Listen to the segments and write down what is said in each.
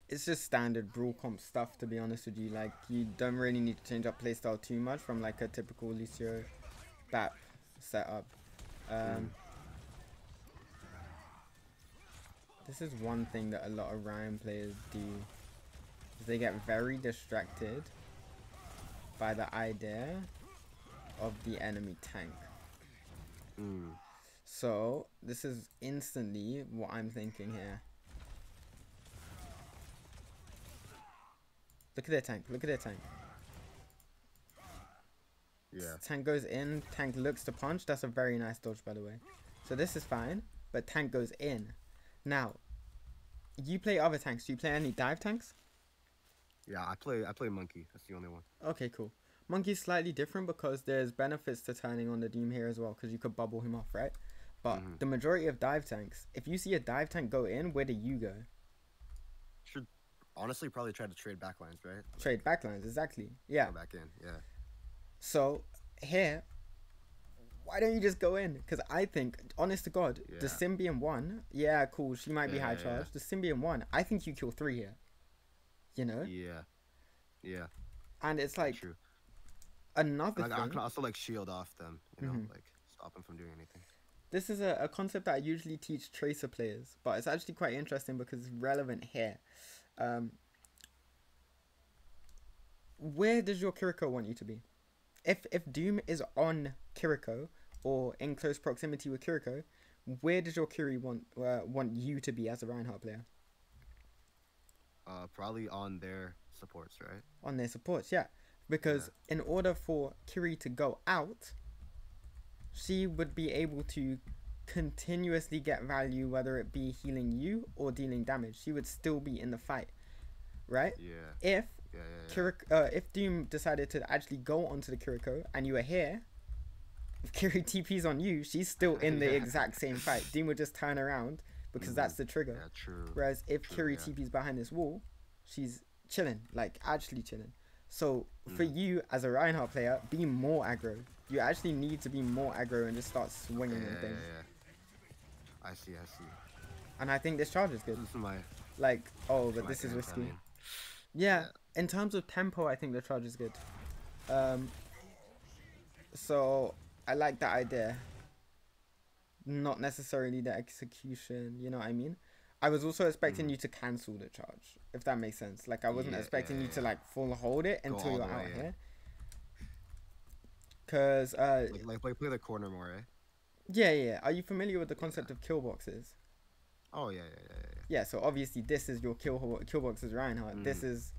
it's just standard brawl comp stuff, to be honest with you. Like, you don't really need to change up playstyle too much from like a typical Lucio BAP setup. This is one thing that a lot of Ryan players do, is they get very distracted by the idea of the enemy tank. So this is instantly what I'm thinking here. Look at their tank. Look at their tank. Yeah. Tank goes in. Tank looks to punch. That's a very nice dodge, by the way. So this is fine. But tank goes in. Now, you play other tanks. Do you play any dive tanks? Yeah, I play Monkey. That's the only one. Okay, cool. Monkey's slightly different because there's benefits to turning on the Doom here as well, because you could bubble him off, right? But the majority of dive tanks, if you see a dive tank go in, where do you go? Should honestly probably try to trade backlines, right? Trade backlines, exactly. Yeah. Go back in, yeah. So here, why don't you just go in? Because I think, honest to God, the Symbian 1, yeah, cool, she might be high charge. The Symbian 1, I think you kill 3 here. You know? Yeah. Yeah. And it's like, true. Another thing. I can also like shield off them, you know, like stop them from doing anything. This is a concept that I usually teach Tracer players, but it's actually quite interesting because it's relevant here. Where does your Kiriko want you to be? If Doom is on Kiriko or in close proximity with Kiriko, where does your Kiri want you to be as a Reinhardt player? Probably on their supports, right? On their supports, yeah. Because in order for Kiri to go out, she would be able to continuously get value, whether it be healing you or dealing damage. She would still be in the fight, right? Yeah. If Doom decided to actually go onto the Kiriko and you were here, if Kiri TP's on you, she's still in the exact same fight. Doom would just turn around because that's the trigger. Yeah, true. Whereas if Kiri TP's behind this wall, she's chilling, like actually chilling. So for you as a Reinhardt player, be more aggro. You actually need to be more aggro and just start swinging and things. I see. And I think this charge is good. This is my... Like, oh, but this is risky. Yeah, in terms of tempo, I think the charge is good. So I like that idea. Not necessarily the execution, you know what I mean? I was also expecting you to cancel the charge, if that makes sense. Like, I wasn't expecting you to, like, full hold it until you're out here. Because, like play the corner more, eh? Yeah. Are you familiar with the concept of kill boxes? Oh, yeah. Yeah, so obviously this is your kill box as Reinhardt. This is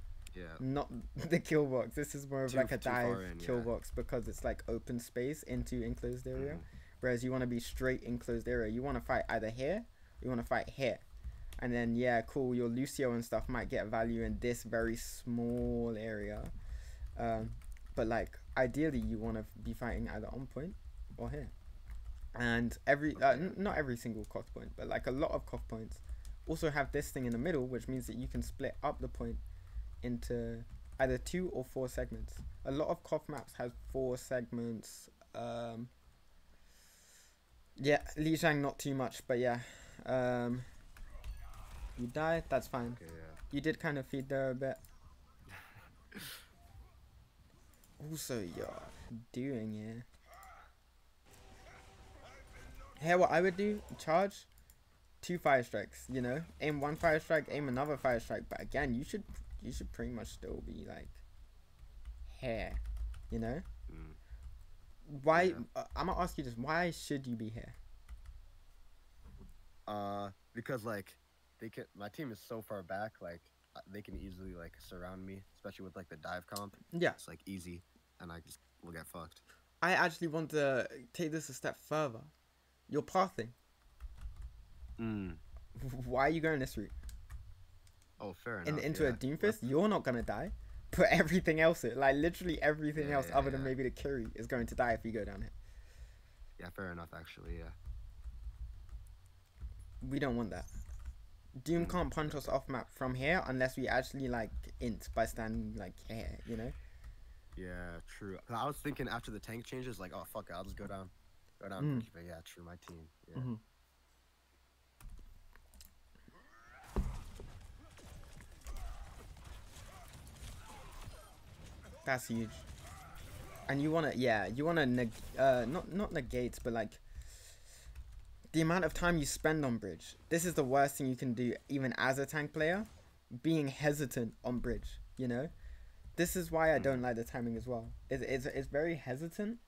not the kill box. This is more of like a dive kill box because it's like open space into enclosed area. Whereas you want to be straight enclosed area. You want to fight either here or you want to fight here. And then, yeah, cool, your Lucio and stuff might get value in this very small area. But, like, ideally, you want to be fighting either on point or here. And not every single cough point, but, like, a lot of cough points also have this thing in the middle, which means that you can split up the point into either 2 or 4 segments. A lot of cough maps have 4 segments. Yeah, Li Zhang, not too much, but, yeah. You died, that's fine. Okay, yeah. You did kind of feed there a bit. Also, you're doing here. Here, what I would do, charge 2 fire strikes, you know? Aim 1 fire strike, aim another fire strike. But again, you should pretty much still be like here, you know? Why, I'm gonna ask you this, why should you be here? Because like, my team is so far back, like they can easily like surround me, especially with like the dive comp. Yeah, it's like easy, and I just will get fucked. I actually want to take this a step further. You're pathing. Why are you going this route? Oh, fair enough. Into a Doomfist, you're not gonna die, but everything else, like literally everything else, other than maybe the Curie, is going to die if you go down here. Yeah, fair enough. Actually, yeah. We don't want that. Doom can't punch us off map from here unless we actually like int by standing like here, you know? Yeah, true. I was thinking after the tank changes, like, oh fuck it, I'll just go down. But yeah, true. My team. Yeah. That's huge. And you wanna, yeah, you wanna not negate, but like the amount of time you spend on bridge. This is the worst thing you can do, even as a tank player, being hesitant on bridge. You know, this is why I don't like the timing as well. It's very hesitant,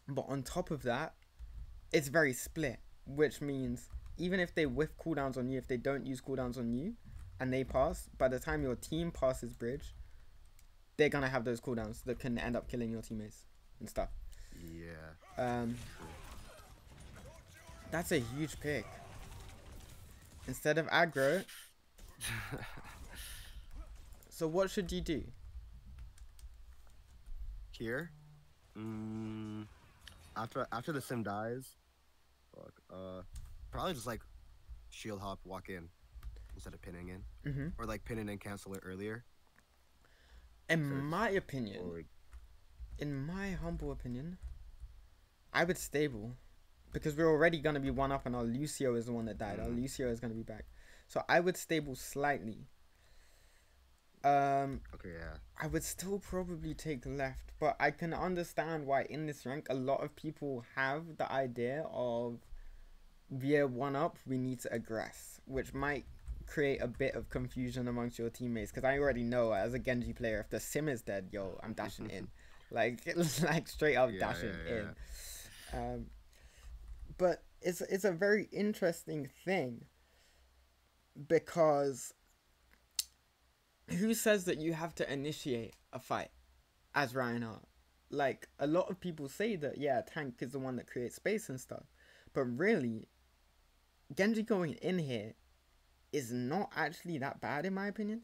but on top of that, it's very split, which means even if they whiff cooldowns on you, if they don't use cooldowns on you, and they pass, by the time your team passes bridge, they're gonna have those cooldowns that can end up killing your teammates and stuff. Yeah. That's a huge pick. Instead of aggro. So what should you do? Here? After the sim dies, probably just like shield hop, walk in instead of pinning in, or like pin in and cancel it earlier. In my opinion, in my humble opinion, I would stable, because we're already gonna be one up, and our Lucio is the one that died. Our Lucio is gonna be back, so I would stable slightly. Okay, yeah. I would still probably take left, but I can understand why in this rank a lot of people have the idea of we're one up, we need to aggress, which might create a bit of confusion amongst your teammates, because I already know as a Genji player, if the sim is dead, yo, I'm dashing in. like straight up dashing in. But it's a very interesting thing, because who says that you have to initiate a fight as Reinhardt? Like, a lot of people say that, yeah, tank is the one that creates space and stuff, but really, Genji going in here is not actually that bad, in my opinion.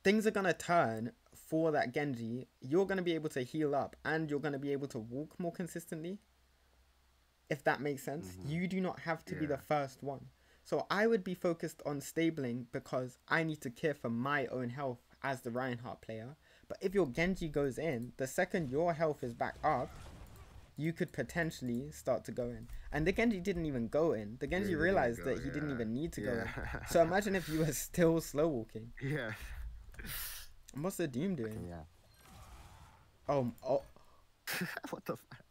Things are gonna turn for that Genji. You're gonna be able to heal up, and you're gonna be able to walk more consistently, if that makes sense. You do not have to be the first one. So I would be focused on stabling, because I need to care for my own health as the Reinhardt player. But if your Genji goes in, the second your health is back up, you could potentially start to go in. And the Genji didn't even go in. The Genji realized that he didn't even need to go in. So imagine if you were still slow walking. Yeah. And what's the Doom doing? Okay, yeah. Oh. What the fuck?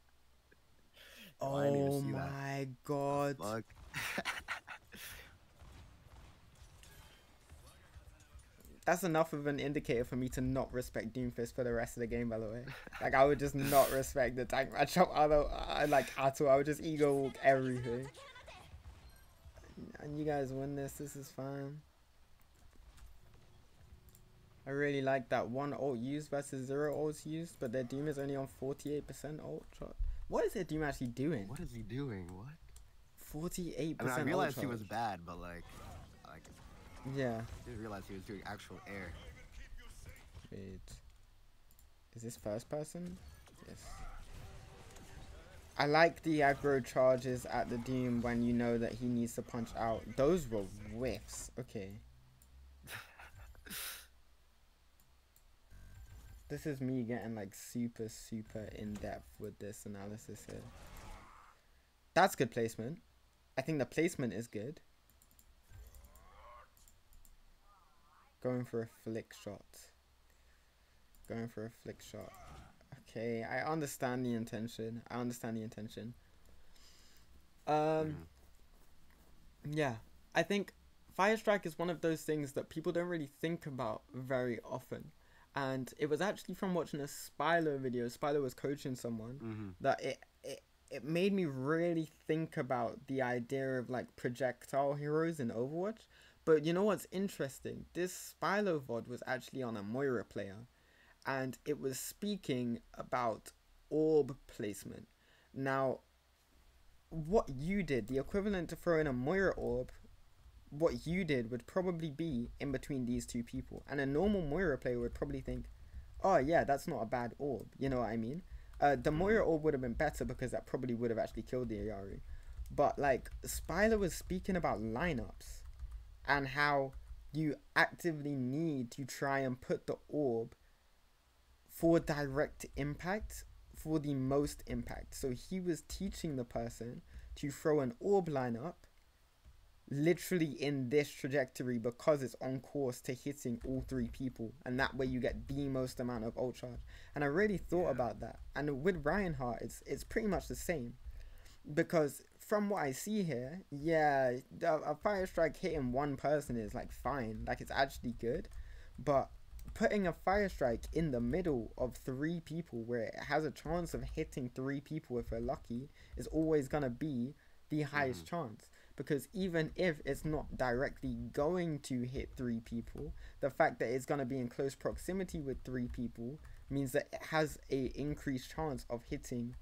Oh my god. Fuck. That's enough of an indicator for me to not respect Doomfist for the rest of the game, by the way. Like, I would just not respect the tank matchup at all. I would just ego walk everything. And you guys win this. This is fine. I really like that one ult used versus 0 ults used, but their Doom is only on 48% ult shot. What is their Doom actually doing? What is he doing? What? 48%. I realized he was bad, but like yeah. I didn't realize he was doing actual air. Wait. Is this first person? Yes. I like the aggro charges at the Doom when you know that he needs to punch out. Those were whiffs. Okay. This is me getting like super in depth with this analysis here. That's good placement. I think the placement is good. Going for a flick shot. Okay, I understand the intention. Yeah, I think Fire Strike is one of those things that people don't really think about very often. And it was actually from watching a Spylo video. Spylo was coaching someone that it made me really think about the idea of like projectile heroes in Overwatch. But you know what's interesting? This Spylo VOD was actually on a Moira player, and it was speaking about orb placement. Now, what you did, the equivalent to throwing a Moira orb, what you did would probably be in between these two people. And a normal Moira player would probably think, oh yeah, that's not a bad orb. You know what I mean? The Moira orb would have been better, because that probably would have actually killed the Ayaru. But like, Spyler was speaking about lineups and how you actively need to try and put the orb for direct impact, for the most impact. So he was teaching the person to throw an orb lineup literally in this trajectory because it's on course to hitting all 3 people, and that way you get the most amount of ult charge. And I really thought about that, and with Reinhardt it's pretty much the same, because from what I see here, yeah, a fire strike hitting 1 person is like fine, like it's actually good, but putting a fire strike in the middle of 3 people where it has a chance of hitting 3 people if we're lucky is always gonna be the highest chance. Because even if it's not directly going to hit 3 people, the fact that it's going to be in close proximity with 3 people means that it has a increased chance of hitting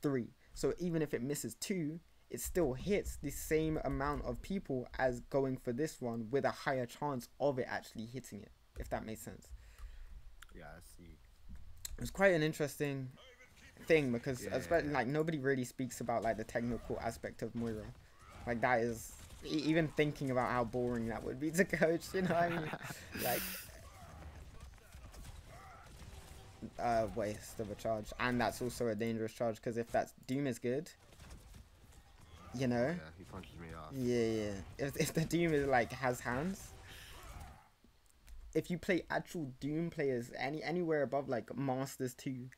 3. So even if it misses 2, it still hits the same amount of people as going for this one, with a higher chance of it actually hitting it, if that makes sense. Yeah, I see. It's quite an interesting thing, because especially like nobody really speaks about like the technical aspect of Moira. Like, that is, even thinking about how boring that would be to coach, you know what I mean? Like, waste of a charge. And that's also a dangerous charge, because if that Doom is good, you know? Yeah, he punches me off. Yeah. If the Doom is, like, has hands, if you play actual Doom players anywhere above, like, Masters 2,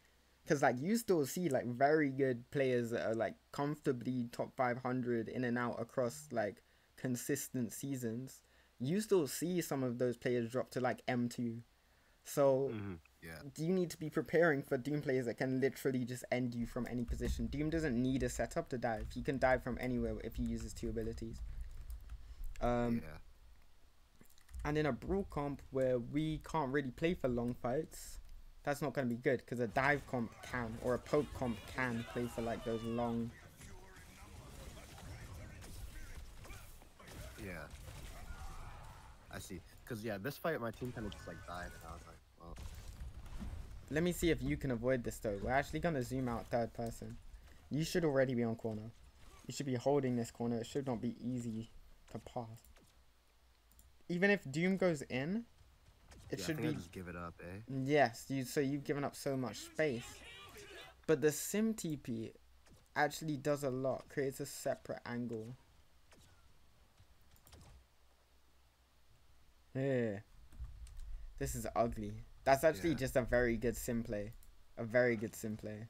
because, like, you still see, like, very good players that are, like, comfortably top 500 in and out across, like, consistent seasons. You still see some of those players drop to, like, M2. So, you need to be preparing for Doom players that can literally just end you from any position. Doom doesn't need a setup to dive. He can dive from anywhere if he uses 2 abilities. And in a brawl comp where we can't really play for long fights, that's not going to be good, because a dive comp can, or a poke comp can play for like those long. Yeah. I see. Because, this fight, my team kind of just like died, and I was like, well. Let me see if you can avoid this though. We're actually going to zoom out 3rd person. You should already be on corner. You should be holding this corner. It should not be easy to pass. Even if Doom goes in, it should be. Just give it up, eh? Yes, so you've given up so much space. But the sim TP actually does a lot, creates a separate angle. Yeah. This is ugly. That's actually just a very good sim play. A very good sim play.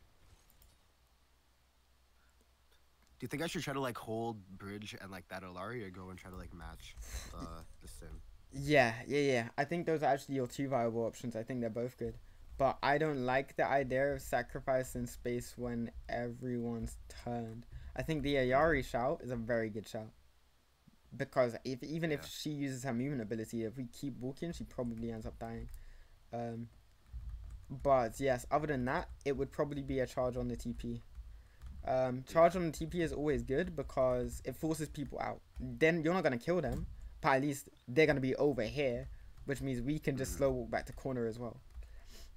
Do you think I should try to like hold bridge and like that Alari, or go and try to like match the sim? Yeah. I think those are actually your 2 viable options. I think they're both good. But I don't like the idea of sacrificing space when everyone's turned. I think the Ayari shout is a very good shout. Because even if she uses her movement ability, if we keep walking, she probably ends up dying. But yes, other than that, it would probably be a charge on the TP. Charge on the TP is always good because it forces people out. Then you're not going to kill them, but at least they're going to be over here, which means we can just slow walk back to corner as well.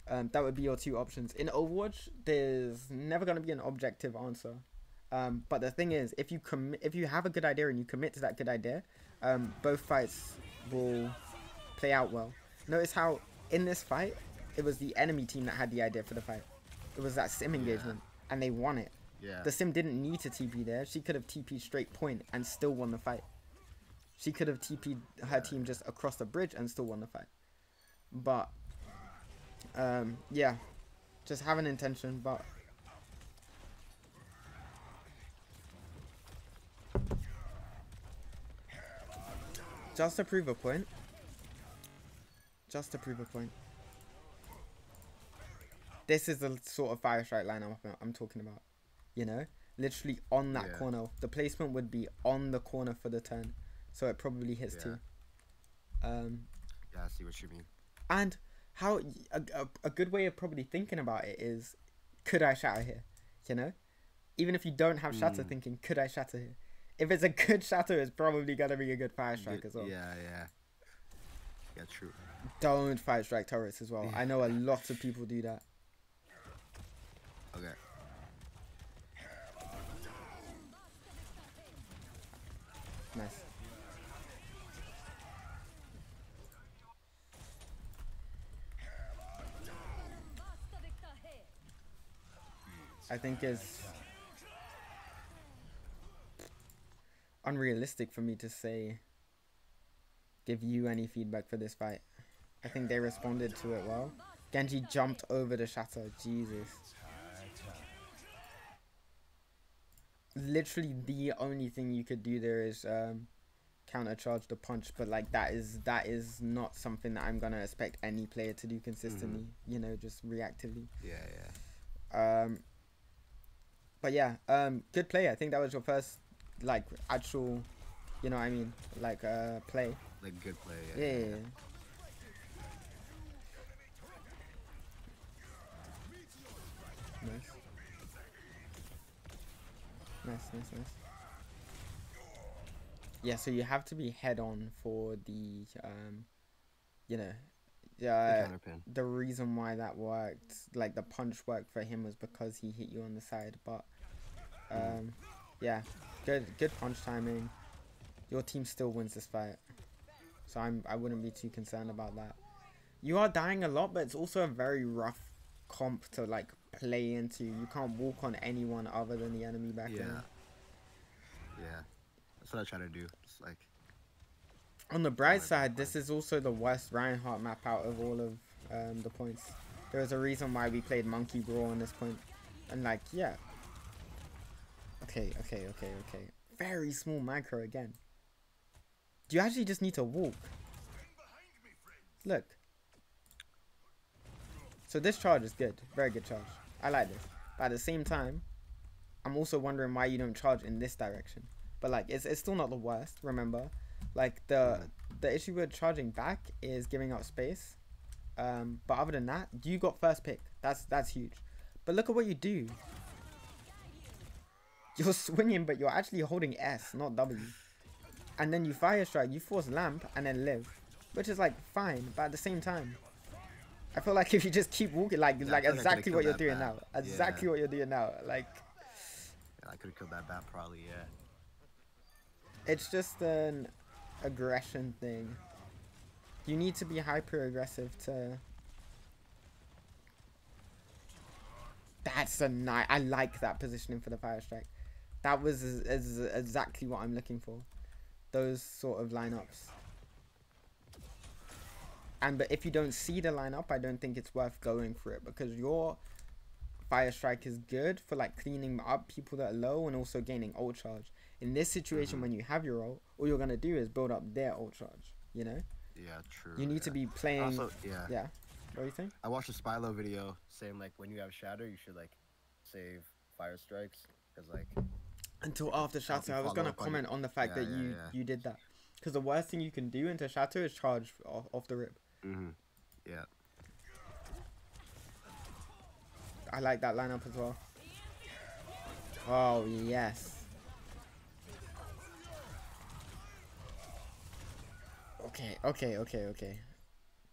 That would be your 2 options. In Overwatch, there's never going to be an objective answer. But the thing is, if you have a good idea and you commit to that good idea, both fights will play out well. Notice how in this fight, it was the enemy team that had the idea for the fight. It was that sim engagement, and they won it. Yeah. The sim didn't need to TP there. She could have TP'd straight point and still won the fight. She could have TP'd her team just across the bridge and still won the fight. But, yeah. Just have an intention, but... Just to prove a point. This is the sort of fire strike line I'm talking about. You know? Literally on that corner. The placement would be on the corner for the turn. So it probably hits 2. Yeah, I see what you mean. And how... A good way of probably thinking about it is, could I shatter here? You know? Even if you don't have shatter, thinking, could I shatter here? If it's a good shatter, it's probably going to be a good fire strike as well. Yeah. Yeah, true. Don't fire strike turrets as well. I know a lot of people do that. Okay. Nice. I think is... unrealistic for me to say, give you any feedback for this fight. I think they responded to it well. Genji jumped over the shatter. Jesus. Literally the only thing you could do there is counter charge the punch, but like that is not something that I'm gonna expect any player to do consistently. You know, just reactively. But yeah, good play. I think that was your first like actual, you know what I mean, like play. Like good play. Yeah. Nice. Yeah, so you have to be head on for the you know, the reason why that worked, like the punch worked for him, was because he hit you on the side. But yeah, good punch timing. Your team still wins this fight, so I wouldn't be too concerned about that. You are dying a lot, but it's also a very rough comp to like play into. You can't walk on anyone other than the enemy back there. Yeah, that's what I try to do. Just like on the bright side, this is also the worst Reinhardt map out of all of the points. There was a reason why we played Monkey Brawl on this point, and like yeah. Okay. Very small micro again. Do you actually just need to walk? Look. So this charge is good. Very good charge. I like this. But at the same time, I'm also wondering why you don't charge in this direction. But like, it's still not the worst, remember? Like, the issue with charging back is giving up space. But other than that, you got first pick. That's huge. But look at what you do. You're swinging, but you're actually holding S, not W. And then you fire strike, you force lamp, and then live. Which is like, fine. But at the same time, I feel like if you just keep walking, like exactly what you're doing now. Exactly what you're doing now. Like, I could have killed that bat probably, yeah. It's just an aggression thing. You need to be hyper aggressive to... That's a nice... I like that positioning for the fire strike. That was exactly what I'm looking for. Those sort of lineups. But if you don't see the lineup, I don't think it's worth going for it, because your fire strike is good for like cleaning up people that are low and also gaining ult charge. In this situation, when you have your ult, all you're gonna do is build up their ult charge. You know? Yeah, true. You need to be playing. Also, yeah. What do you think? I watched a Spylo video saying like when you have shatter, you should like save fire strikes, because like until after shatter. I was gonna comment on the fact that you did that, because the worst thing you can do into shatter is charge off the rip. Yeah. I like that lineup as well. Oh yes. Okay.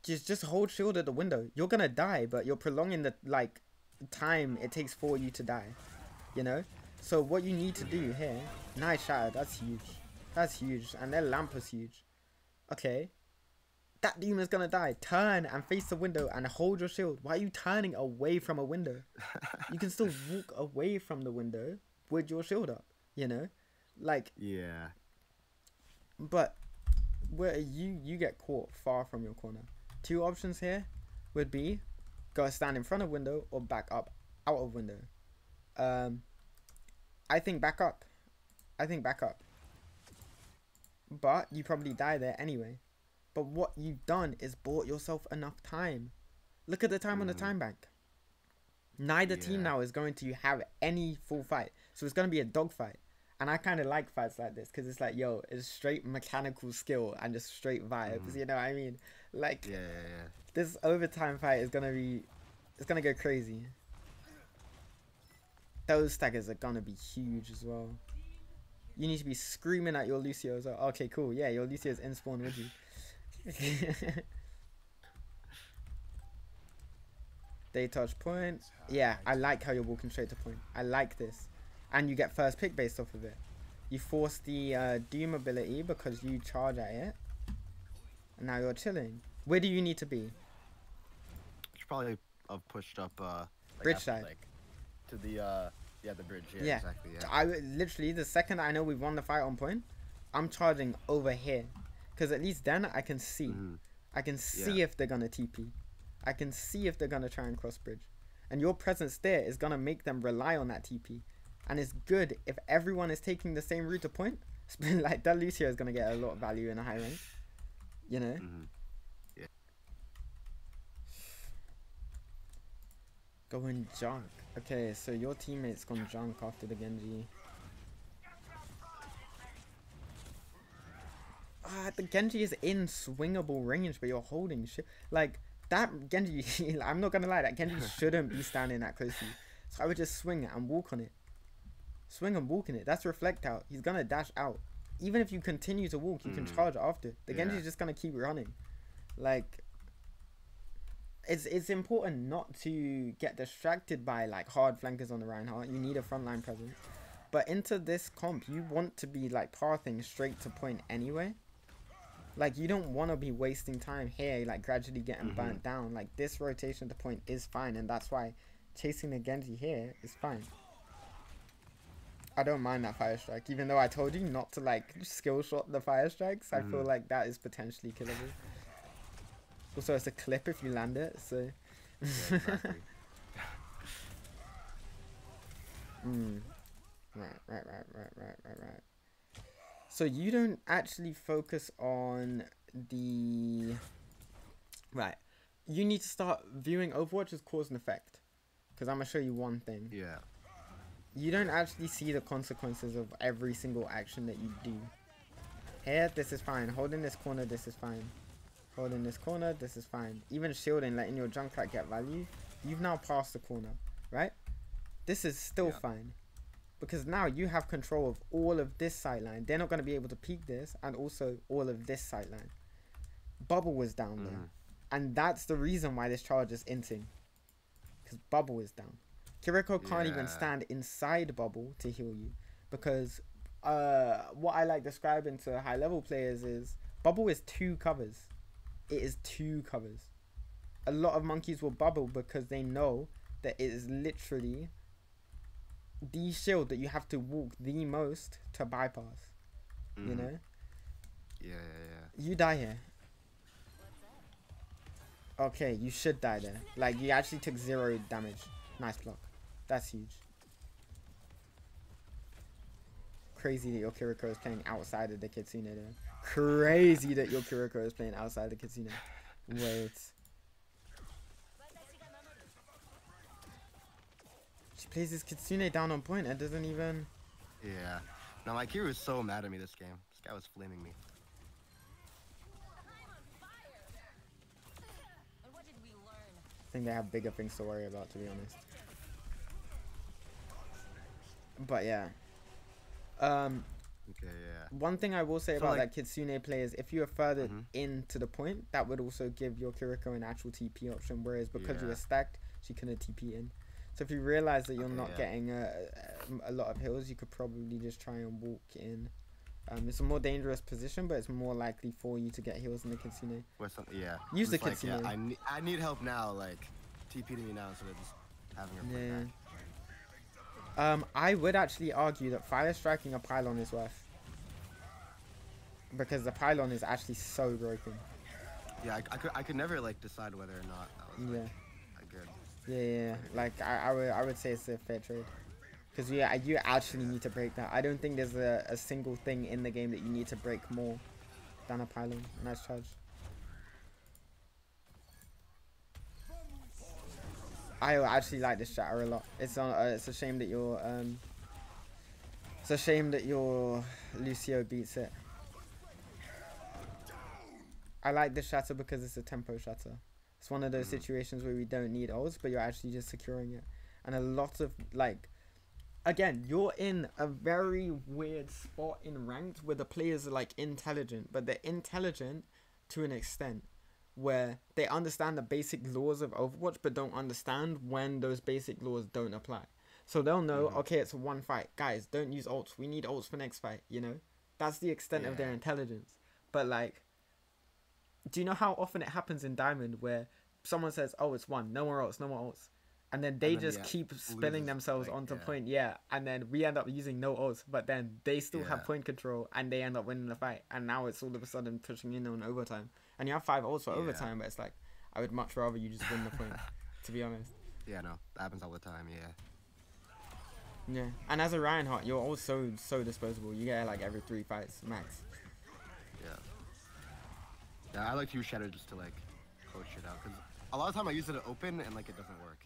Just hold shield at the window. You're gonna die, but you're prolonging the like time it takes for you to die. You know? So what you need to do here, nice shatter, that's huge. That's huge. And their lamp was huge. Okay. That demon's gonna die. Turn and face the window and hold your shield. Why are you turning away from a window? You can still walk away from the window with your shield up, you know? Like, yeah. But where you get caught far from your corner. Two options here would be go stand in front of window or back up out of window. I think back up. But you probably die there anyway. But what you've done is bought yourself enough time. Look at the time on the time bank. Neither team now is going to have any full fight. So it's going to be a dogfight. And I kind of like fights like this, because it's like, yo, it's straight mechanical skill and just straight vibes. You know what I mean? Like, this overtime fight is going to be... It's going to go crazy. Those staggers are going to be huge as well. You need to be screaming at your Lucio as well. Okay, cool. Yeah, your Lucio's in spawn with you. They touch point. Yeah, I like how you're walking straight to point. I like this. And you get first pick based off of it. You force the Doom ability because you charge at it. And now you're chilling. Where do you need to be? You should probably have pushed up like bridge side. Like, to the the bridge. Yeah, exactly. Yeah. I literally, the second I know we've won the fight on point, I'm charging over here. Because at least then I can see. I can see if they're going to TP. I can see if they're going to try and cross bridge. And your presence there is going to make them rely on that TP. And it's good if everyone is taking the same route to point. Like, that Lucio is going to get a lot of value in a high rank. You know? Yeah. Going junk. Okay, so your teammate's gone junk after the Genji. The Genji is in swingable range, but you're holding shit. Like, that Genji, I'm not gonna lie, that Genji shouldn't be standing that close to you. So I would just swing it and walk on it. Swing and walk in it. That's reflect out. He's gonna dash out. Even if you continue to walk, you can charge after. The Genji's just gonna keep running. Like, it's important not to get distracted by, like, hard flankers on the Reinhardt. You need a frontline presence. But into this comp, you want to be, like, pathing straight to point anyway. Like, you don't want to be wasting time here, like, gradually getting burnt down. Like, this rotation to point is fine, and that's why chasing the Genji here is fine. I don't mind that fire strike, even though I told you not to, like, skill shot the fire strikes. I feel like that is potentially killable. Also, it's a clip if you land it, so... Yeah, exactly. Right. So you don't actually focus on the... Right. You need to start viewing Overwatch as cause and effect. Because I'm going to show you one thing. Yeah. You don't actually see the consequences of every single action that you do. Here, this is fine. Holding this corner, this is fine. Holding this corner, this is fine. Even shielding, letting your Junkrat get value. You've now passed the corner, right? This is still fine. Because now you have control of all of this sideline. They're not going to be able to peek this, and also all of this sideline. Bubble was down there. And that's the reason why this charge is inting. Because Bubble is down. Kiriko can't even stand inside Bubble to heal you. Because what I like describing to high level players is Bubble is 2 covers. It is 2 covers. A lot of monkeys will bubble because they know that it is literally the shield that you have to walk the most to bypass. You know? Yeah. You die here. Okay, you should die there. Like, you actually took 0 damage. Nice block. That's huge. Crazy that your Kiriko is playing outside of the Kitsune there. Crazy that your Kiriko is playing outside the Kitsune. Wait. She plays this Kitsune down on point and doesn't even... Yeah. No, my Kira was so mad at me this game. This guy was flaming me. I think they have bigger things to worry about, to be honest. But yeah. Okay, yeah. One thing I will say about that Kitsune play is if you are further into the point, that would also give your Kiriko an actual TP option, whereas because you were stacked, she couldn't TP in. So if you realize that you're not getting a lot of hills, you could probably just try and walk in. It's a more dangerous position, but it's more likely for you to get heals in the Kitsune. Use the Kitsune. Yeah, I need help now, like, TP to me now instead of just having her play back. I would actually argue that fire striking a pylon is worth. Because the pylon is actually so broken. Yeah, I could never, like, decide whether or not that was, like, good. Yeah. Like, I would say it's a fair trade. Because you actually need to break that. I don't think there's a single thing in the game that you need to break more than a pylon. Nice charge. I actually like this shatter a lot. It's a shame that your Lucio beats it. I like this shatter because it's a tempo shatter. It's one of those situations where we don't need ults, but you're actually just securing it. And a lot of, like, again, you're in a very weird spot in ranked where the players are, like, intelligent, but they're intelligent to an extent where they understand the basic laws of Overwatch, but don't understand when those basic laws don't apply. So they'll know, okay, it's one fight. Guys, don't use ults. We need ults for next fight, you know? That's the extent of their intelligence. But, like, do you know how often it happens in Diamond where someone says, oh, it's one, no more ults, no more ults. and then they just keep spilling themselves onto point, and then we end up using no ults, but then they still have point control, and they end up winning the fight, and now it's all of a sudden pushing in on overtime, and you have 5 ults for overtime, but it's like, I would much rather you just win the point, to be honest. Yeah, no, that happens all the time, Yeah, and as a Reinhardt, you're also so disposable. You get like every 3 fights max. Yeah, I like to use Shadow just to like close shit out, because a lot of time I use it to open and like it doesn't work.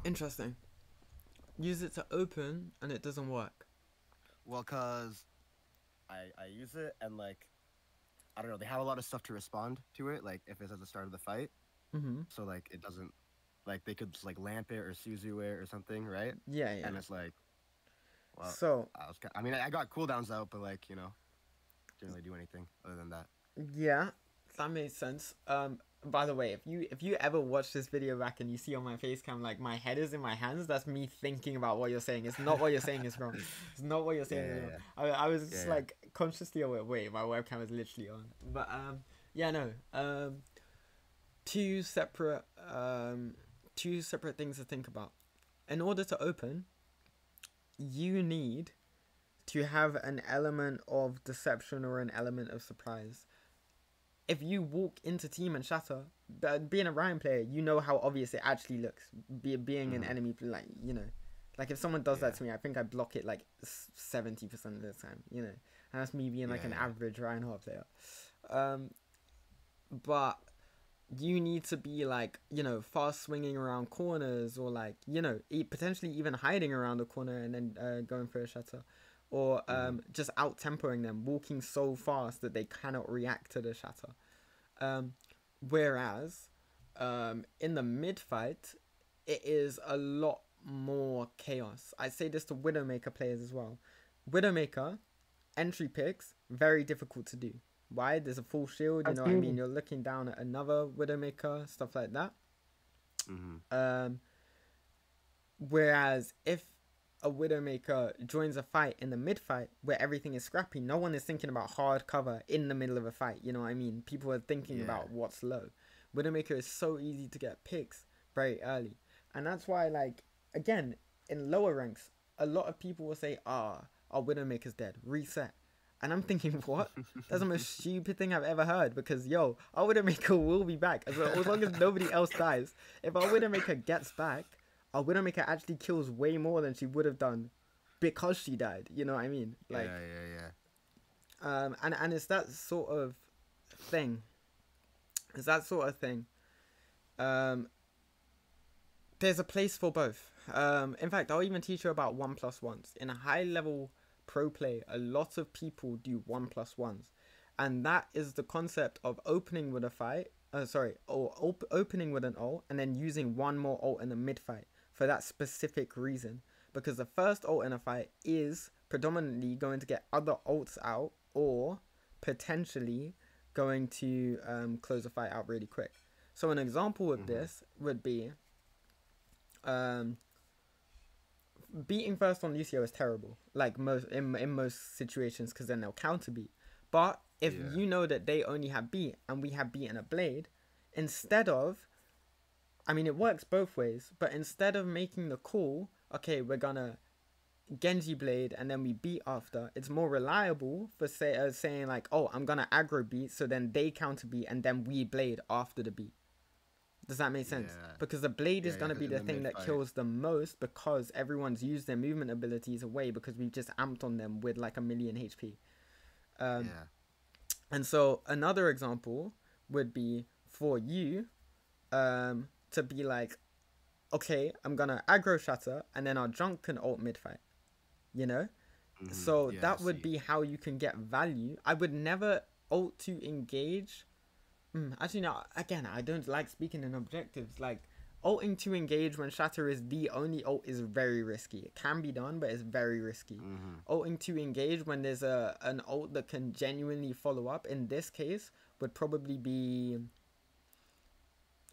Interesting. Use it to open and it doesn't work. Well, cause I use it and like, I don't know, they have a lot of stuff to respond to it, like if it's at the start of the fight. So like it doesn't, like they could just like lamp it or Suzu it or something, right? Yeah. And it's like, well, so I mean, I got cooldowns out, but like, you know, didn't really do anything other than that. Yeah, that makes sense. By the way, if you ever watch this video back and you see on my face cam like my head is in my hands, that's me thinking about what you're saying. It's not what you're saying is wrong. It's not what you're saying is wrong. I was just like consciously aware. Wait, my webcam is literally on. But two separate things to think about. In order to open, you need to have an element of deception or an element of surprise. If you walk into team and shatter, being a Ryan player, you know how obvious it actually looks. Being an enemy, like, you know, like if someone does that to me, I think I block it like 70% of the time, you know, and that's me being like an average Reinhardt player. But you need to be like, you know, fast swinging around corners, or like, you know, potentially even hiding around the corner and then going for a shatter. Or just out-tempoing them, walking so fast that they cannot react to the shatter. Whereas, in the mid-fight, it is a lot more chaos. I say this to Widowmaker players as well. Widowmaker, entry picks, very difficult to do. Why? There's a full shield, you know what I mean? You're looking down at another Widowmaker, stuff like that. Whereas, if a Widowmaker joins a fight in the mid-fight where everything is scrappy, no one is thinking about hard cover in the middle of a fight, you know what I mean? People are thinking about what's low. Widowmaker is so easy to get picks very early. And that's why, like, again, in lower ranks, a lot of people will say, our Widowmaker's dead, reset. And I'm thinking, what? That's the most stupid thing I've ever heard, because, yo, our Widowmaker will be back. As long as nobody else dies. If our Widowmaker gets back, our Widowmaker actually kills way more than she would have done because she died. You know what I mean? Like, and it's that sort of thing. There's a place for both. In fact, I'll even teach you about 1+1s. In a high level pro play, a lot of people do 1+1s. And that is the concept of opening with a fight. Opening with an ult and then using one more ult in the mid fight. For that specific reason, because the first ult in a fight is predominantly going to get other ults out, or potentially going to close the fight out really quick. So an example of this would be beating first on Lucio is terrible, like in most situations, because then they'll counter beat. But if you know that they only have beat and we have beat and a blade, instead of, I mean, it works both ways, but instead of making the call, okay, we're gonna Genji blade and then we beat after, it's more reliable for saying like, oh, I'm gonna aggro beat, so then they counter beat and then we blade after the beat. Does that make sense? Because the blade is gonna be the thing that kills the most, because everyone's used their movement abilities away because we've just amped on them with like 1,000,000 HP. And so another example would be for you, to be like, okay, I'm gonna aggro shatter and then our junk can ult mid fight, you know? So that would be how you can get value. I would never ult to engage. Actually, no, again, I don't like speaking in objectives. Like, ulting to engage when shatter is the only ult is very risky. It can be done, but it's very risky. Ulting to engage when there's an ult that can genuinely follow up, in this case, would probably be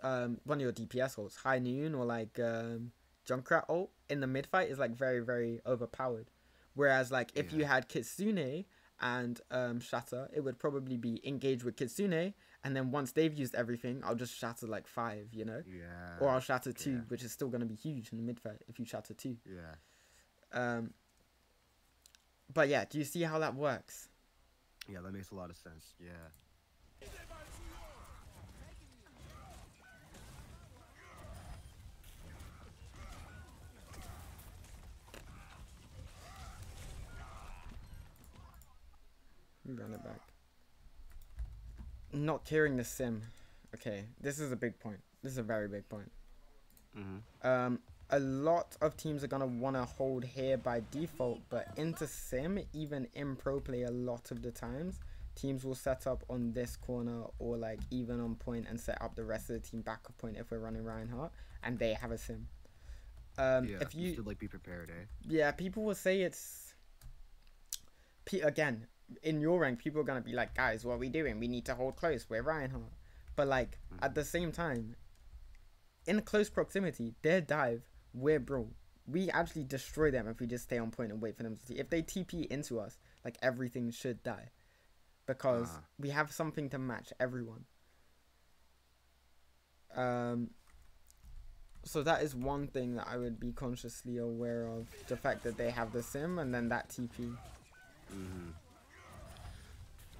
one of your DPS ults, High Noon or like Junkrat ult in the mid fight is like very, very overpowered. Whereas like if you had Kitsune and shatter, it would probably be engage with Kitsune, and then once they've used everything, I'll just shatter like 5, you know? Yeah. Or I'll shatter 2, which is still going to be huge in the mid fight if you shatter 2. Yeah. But yeah, do you see how that works? Yeah, that makes a lot of sense. Yeah. Run it back. Not clearing the sim. Okay, this is a big point. This is a very big point. A lot of teams are going to want to hold here by default, but into sim, even in pro play, a lot of the times, teams will set up on this corner or like even on point and set up the rest of the team back up point if we're running Reinhardt and they have a sim. Yeah, if you should like be prepared, eh? Yeah, people will say it's... Again, in your rank, people are going to be like, guys, what are we doing? We need to hold close. We're Reinhardt. But like, at the same time, in close proximity, their dive, we're bro. We actually destroy them if we just stay on point and wait for them to see. If they TP into us, like everything should die. Because we have something to match everyone. So that is one thing that I would be consciously aware of. The fact that they have the sim and then that TP.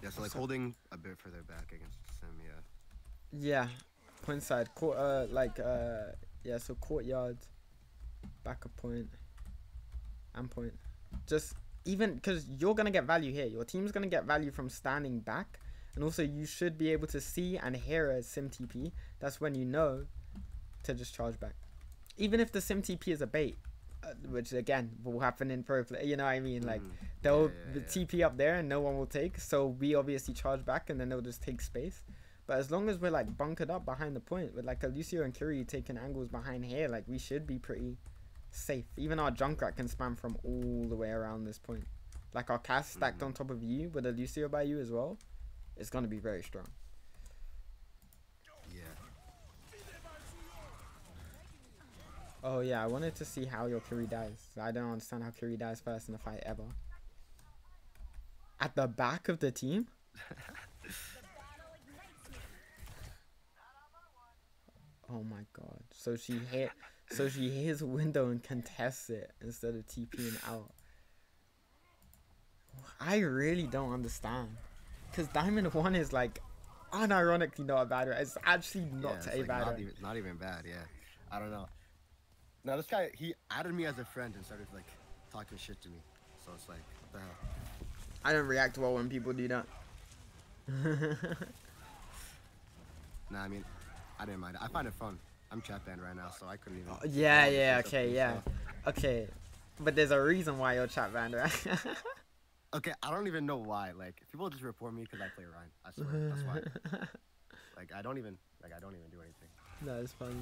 Yeah, so like holding a bit further back against the sim, yeah. Yeah. Point side. Yeah, so courtyard, backup point, and point. Just even because you're going to get value here. Your team's going to get value from standing back. And also you should be able to see and hear a sim TP. That's when you know to just charge back. Even if the sim TP is a bait, which again will happen in pro play. You know what I mean? Like they'll TP up there and no one will take. So we obviously charge back and then they'll just take space. But as long as we're like bunkered up behind the point with like a Lucio and Curie taking angles behind here, like we should be pretty safe. Even our Junkrat can spam from all the way around this point. Like our cast stacked on top of you with a Lucio by you as well. It's going to be very strong. Yeah. Oh yeah, I wanted to see how your Curie dies. I don't understand how Curie dies first in a fight ever. At the back of the team? Oh my god. So she hits a window and contests it instead of TPing out. I really don't understand. Because Diamond 1 is like unironically not a bad rate. It's actually not a bad rate. Not even bad, yeah. I don't know. Now this guy, he added me as a friend and started like talking shit to me. So it's like, what the hell? I don't react well when people do that. Nah, I mean, I didn't mind it. I find it fun. I'm chat banned right now, so I couldn't even. Okay. But there's a reason why you're chat banned, right? Okay, I don't even know why. Like, people just report me because I play Ryan. I swear, that's why. Like, I don't even do anything. No, it's funny.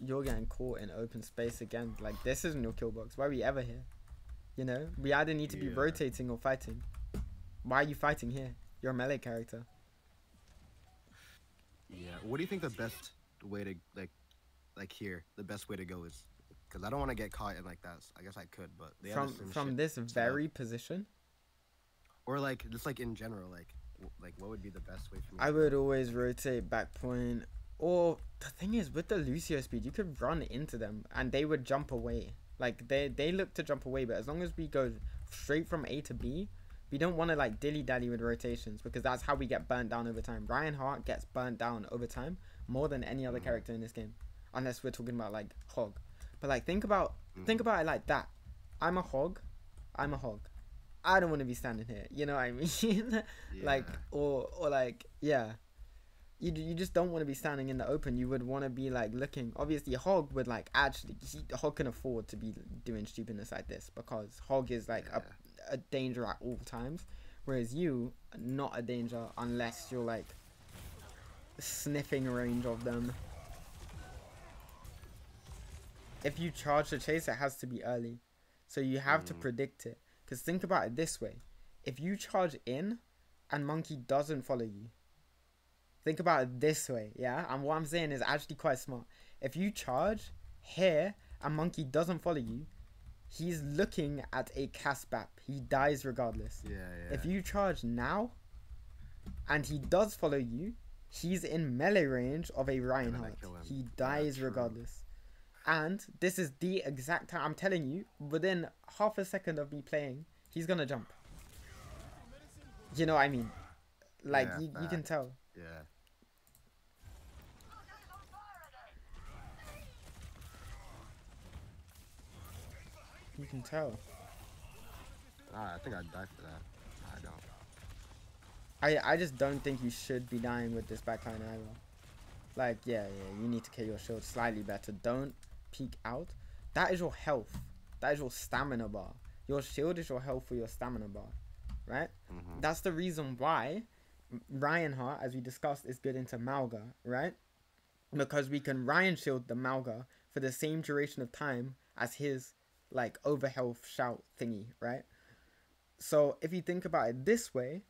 You're getting caught in open space again. Like, this isn't your kill box. Why are we ever here? You know, we either need to be rotating or fighting. Why are you fighting here? You're a melee character. Yeah. What do you think the best way to like here? The best way to go is, because I don't want to get caught in like that. I guess I could, but they from this very position, or like just like in general, like what would be the best way for me? I would always rotate back point. Or the thing is, with the Lucio speed, you could run into them and they would jump away. Like they look to jump away, but as long as we go straight from A to B, we don't want to like dilly-dally with rotations because that's how we get burnt down over time. Reinhardt gets burnt down over time more than any other character in this game, unless we're talking about like Hog. But like think about it like that. I'm a Hog. I don't want to be standing here. You know what I mean? Like or like yeah. You just don't want to be standing in the open. You would want to be like looking. Obviously, Hog would like Hog can afford to be doing stupidness like this because Hog is like a danger at all times, whereas you are not a danger unless you're like sniffing range of them. If you charge the chase, it has to be early, so you have to predict it. Because think about it this way: if you charge in and Monkey doesn't follow you. Think about it this way, yeah? And what I'm saying is actually quite smart. If you charge here and Monkey doesn't follow you, he's looking at a cast BAP. He dies regardless. Yeah. If you charge now, and he does follow you, he's in melee range of a Reinhardt. He dies regardless. And this is the exact time, I'm telling you, within half a second of me playing, he's gonna jump. You know what I mean? Like, you can tell. Yeah. You can tell. I think I'd die for that. I don't. I just don't think you should be dying with this backline either. Like, yeah, you need to kill your shield slightly better. Don't peek out. That is your health. That is your stamina bar. Your shield is your health for your stamina bar, right? That's the reason why Reinhardt, as we discussed, is good into Malga, right? Because we can Ryan shield the Malga for the same duration of time as his, like, over health shout thingy, right? So if you think about it this way,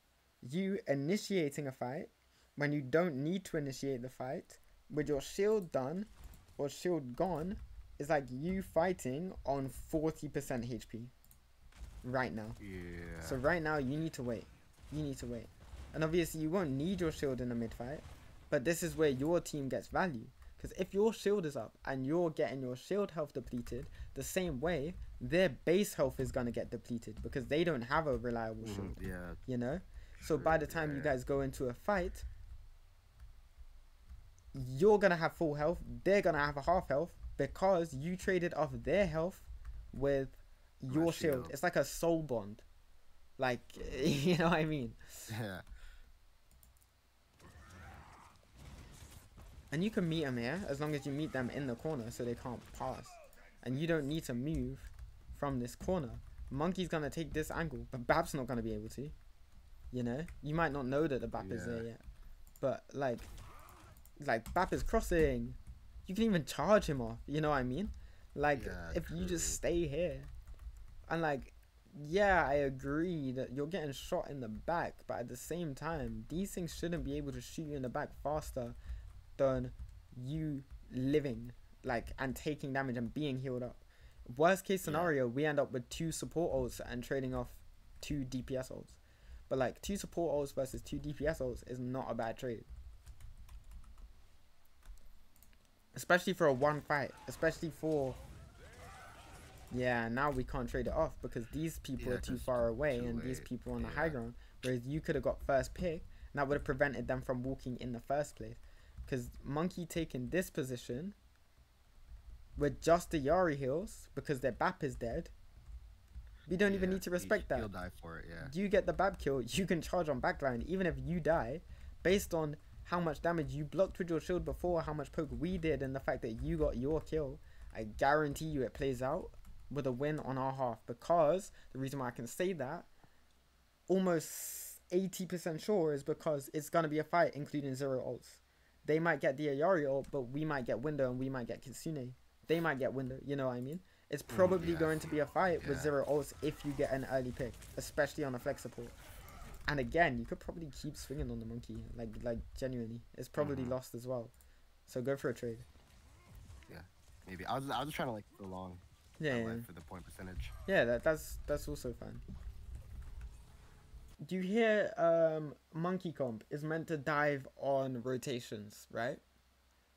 you initiating a fight when you don't need to initiate the fight with your shield done or shield gone is like you fighting on 40% HP right now. Yeah. So right now you need to wait. You need to wait. And obviously you won't need your shield in the mid fight, but this is where your team gets value. Because if your shield is up and you're getting your shield health depleted, the same way their base health is going to get depleted because they don't have a reliable shield. Yeah. You know? So by the time you guys go into a fight, you're going to have full health. They're going to have a half health because you traded off their health with your shield. It's like a soul bond. Like, you know what I mean? Yeah. And you can meet them here as long as you meet them in the corner so they can't pass. And you don't need to move from this corner. Monkey's going to take this angle, but BAP's not going to be able to. You know? You might not know that the BAP is there yet. But, like BAP is crossing. You can even charge him off. You know what I mean? Like, if you just stay here. And, like, yeah, I agree that you're getting shot in the back. But at the same time, these things shouldn't be able to shoot you in the back faster than you living, like, and taking damage and being healed up. Worst case scenario, we end up with 2 support ults and trading off 2 DPS ults. But, like, 2 support ults versus 2 DPS ults is not a bad trade. Especially for a 1 fight. Especially for... Yeah, now we can't trade it off because these people are too far away and these people are on the high ground. Whereas you could have got first pick and that would have prevented them from walking in the first place. Because Monkey taking this position with just the Yari heals because their BAP is dead. We don't even need to respect that. He'll die for it, You get the BAP kill, you can charge on backline. Even if you die, based on how much damage you blocked with your shield before, how much poke we did, and the fact that you got your kill, I guarantee you it plays out with a win on our half. Because the reason why I can say that, almost 80% sure, is because it's going to be a fight including 0 ults. They might get the Ayari ult, but we might get Window and we might get Kitsune. They might get Window, you know what I mean? It's probably going to be a fight with 0 ults if you get an early pick, especially on a flex support. And again, you could probably keep swinging on the Monkey, like genuinely. It's probably lost as well. So go for a trade. Yeah, maybe. I was just trying to, like, go long. For the point percentage. Yeah, that's also fine. Do you hear Monkey Comp is meant to dive on rotations, right?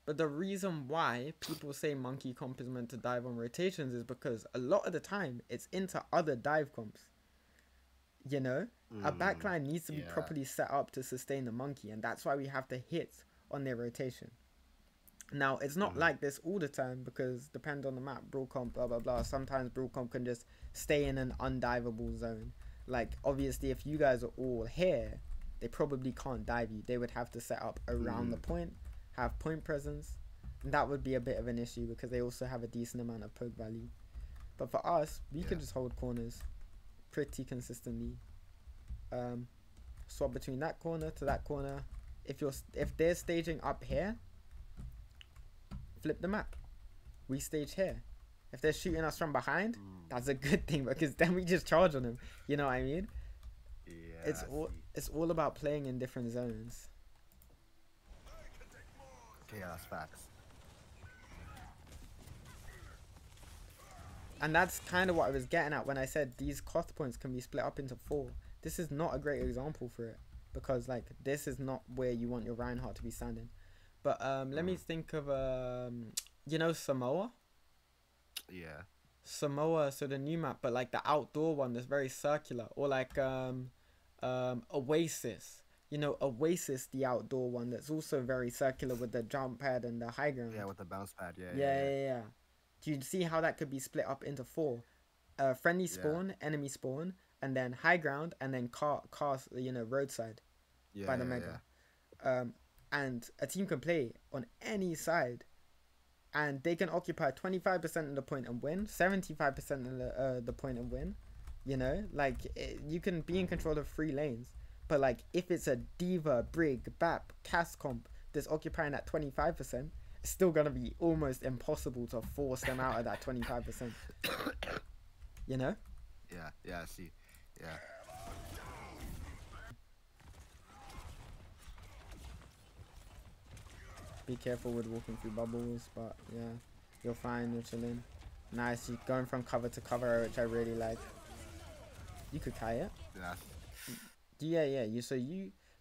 But the reason why people say Monkey Comp is meant to dive on rotations is because a lot of the time it's into other dive comps. You know? A backline needs to be properly set up to sustain the Monkey, and that's why we have to hit on their rotation. Now, it's not like this all the time because depends on the map, Brawl Comp, blah, blah, blah. Sometimes Brawl Comp can just stay in an undivable zone. Like, obviously, if you guys are all here, they probably can't dive you. They would have to set up around the point, have point presence. And that would be a bit of an issue because they also have a decent amount of poke value. But for us, we could just hold corners pretty consistently. Swap between that corner to that corner. If they're staging up here, flip the map. We stage here. If they're shooting us from behind, that's a good thing because then we just charge on them. You know what I mean? Yeah. It's all about playing in different zones. Okay, yeah, that's facts. And that's kind of what I was getting at when I said these cost points can be split up into 4. This is not a great example for it, because like this is not where you want your Reinhardt to be standing. But let me think of you know, Samoa? Yeah. Samoa, so the new map, but like the outdoor one that's very circular, or like Oasis. You know, Oasis, the outdoor one that's also very circular with the jump pad and the high ground. Yeah, with the bounce pad. Yeah. Do you see how that could be split up into 4? Friendly spawn, enemy spawn, and then high ground, and then car, you know, roadside by the mega. And a team can play on any side, and they can occupy 25% of the point and win, 75% of the point and win. You know, like you can be in control of 3 lanes. But like if it's a Diva, Brig, Bap, Cast comp that's occupying that 25%, it's still gonna be almost impossible to force them out of that 25%. You know? Yeah, I see. Yeah. Be careful with walking through bubbles, but yeah, you're fine, you're chilling. Nice, you're going from cover to cover, which I really like. You could Kai it. Yeah.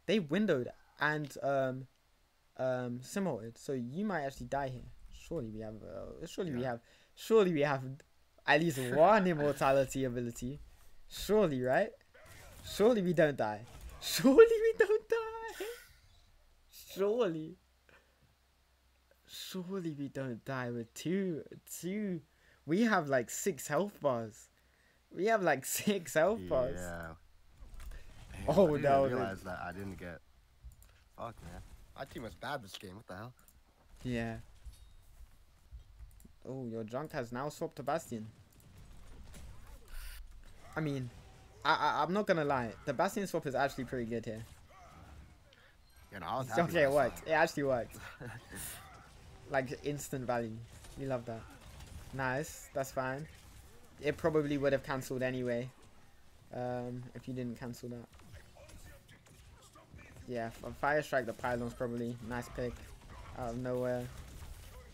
They windowed and simulated, so you might actually die here. Surely we have at least one immortality ability. Surely, right? Surely we don't die. Surely we don't die. Surely we don't die with two. We have like 6 health bars. Yeah. Oh, I didn't realize that. I didn't get. Fuck, man. My team was bad this game. What the hell? Yeah. Oh, your junk has now swapped to Bastion. I mean, I'm not gonna lie. The Bastion swap is actually pretty good here. You know, I was happy. Okay, it worked. It actually worked. Like instant value. You love that. Nice. That's fine. It probably would have cancelled anyway. If you didn't cancel that. Yeah, Fire Strike the pylons probably. Nice pick. Out of nowhere.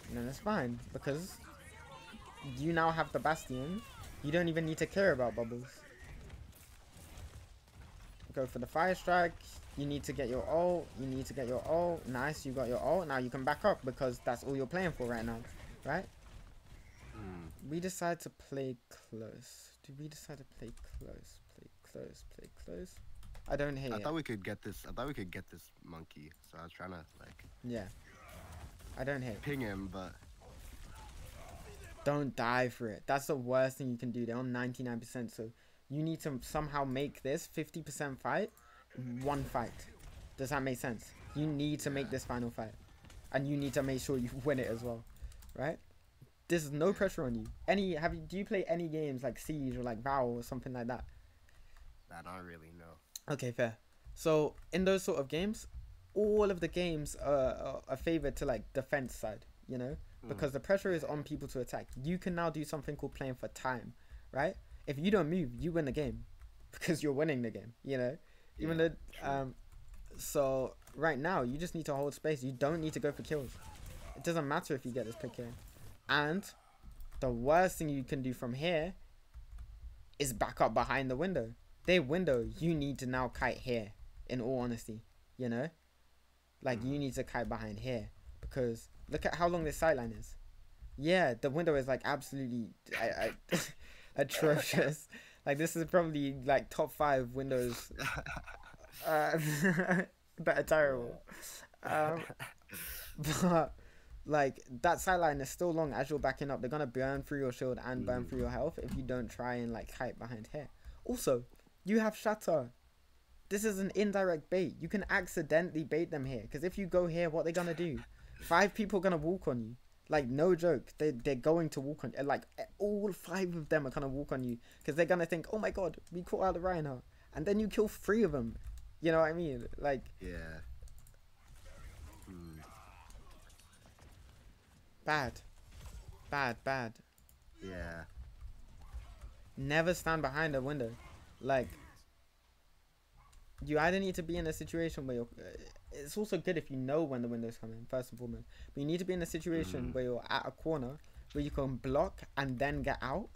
And then it's fine, because you now have the Bastion. You don't even need to care about bubbles. Go for the Fire Strike. You need to get your ult. Nice, you got your ult. Now you can back up, because that's all you're playing for right now. Right? We decide to play close. Did we decide to play close? Play close. I don't hate it. I thought we could get this monkey. So I was trying to like. Yeah. I don't hate. Ping him, but. Don't die for it. That's the worst thing you can do. They're on 99%, so you need to somehow make this 50% fight 1 fight. Does that make sense? You need to make this final fight, and you need to make sure you win it as well, right? There's no pressure on you. Do you play any games like Siege or like Vow or something like that? I don't really know. Okay, fair. So in those sort of games, all of the games are favored to like defense side, you know, because the pressure is on people to attack. You can now do something called playing for time, right? If you don't move, you win the game because you're winning the game, you know. Even though, so right now you just need to hold space. You don't need to go for kills. It doesn't matter if you get this pick here. And the worst thing you can do from here is back up behind the window. They window, you need to now kite here, in all honesty, you know? Like, you need to kite behind here, because look at how long this sideline is. Yeah, the window is, like, absolutely atrocious. Like, this is probably, like, top 5 windows that are terrible. But, like, that sideline is still long as you're backing up. They're going to burn through your shield and burn through your health if you don't try and, like, kite behind here. Also, you have Shatter. This is an indirect bait. You can accidentally bait them here. Because if you go here, what are they going to do? 5 people are going to walk on you. Like, no joke. They're going to walk on you. Like, all 5 of them are going to walk on you. Because they're going to think, oh my god, we caught out the Reinhardt. And then you kill 3 of them. You know what I mean? Like... Yeah. Bad. Yeah. Never stand behind a window. Like, you either need to be in a situation where you're... it's also good if you know when the window's coming, first and foremost. But you need to be in a situation where you're at a corner where you can block and then get out.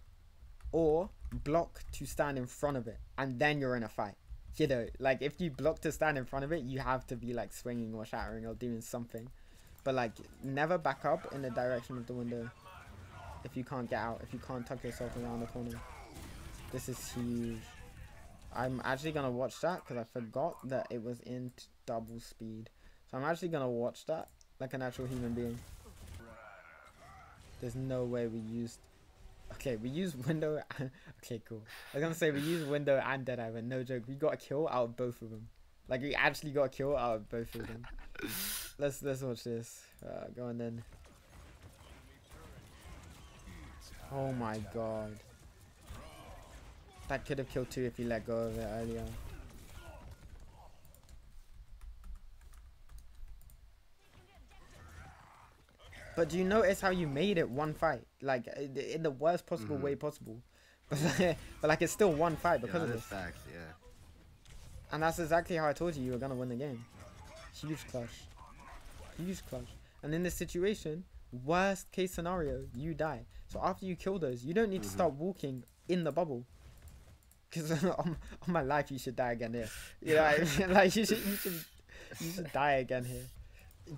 or block to stand in front of it, and then you're in a fight. You know, like if you block to stand in front of it, you have to be like swinging or shattering or doing something. But like never back up in the direction of the window if you can't get out, if you can't tuck yourself around the corner. This is huge. I'm actually gonna watch that because I forgot that it was in double speed. So I'm actually gonna watch that like an actual human being. There's no way we used... Okay, we used window... Okay, cool. I was gonna say we used window and Deadeye, but no joke. We got a kill out of both of them. Like, we actually got a kill out of both of them. Let's watch this. Go on then. Oh my god. That could have killed 2 if you let go of it earlier. But do you notice how you made it one fight? Like, in the worst possible way possible. But like, it's still one fight because of this. Facts, yeah. And that's exactly how I told you were going to win the game. Huge clutch. Huge clutch. And in this situation, worst case scenario, you die. So after you kill those, you don't need to start walking in the bubble. Because on my life, you should die again here. You know what I mean? Like, you should die again here.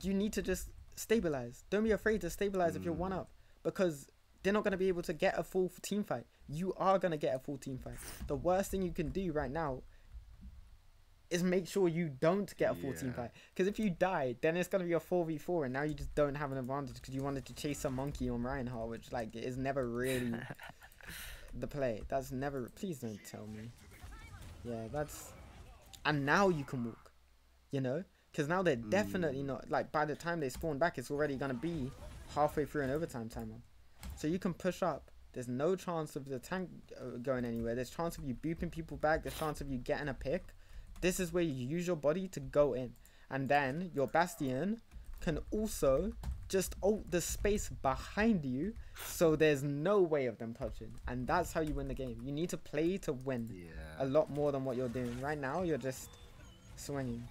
You need to just stabilize. Don't be afraid to stabilize if you're 1-up, because they're not going to be able to get a full team fight. You are going to get a full team fight. The worst thing you can do right now is make sure you don't get a full team fight, because if you die, then it's going to be a 4v4, and now you just don't have an advantage because you wanted to chase a monkey on Reinhardt, which like is never really the play. That's never... Please don't tell me. Yeah, that's... And now you can walk, you know, because now they're definitely not, like, by the time they spawn back, it's already going to be halfway through an overtime timer. So you can push up. There's no chance of the tank going anywhere. There's chance of you booping people back. There's chance of you getting a pick. This is where you use your body to go in. And then your Bastion can also just ult the space behind you, so there's no way of them touching. And that's how you win the game. You need to play to win a lot more than what you're doing. Right now, you're just swinging.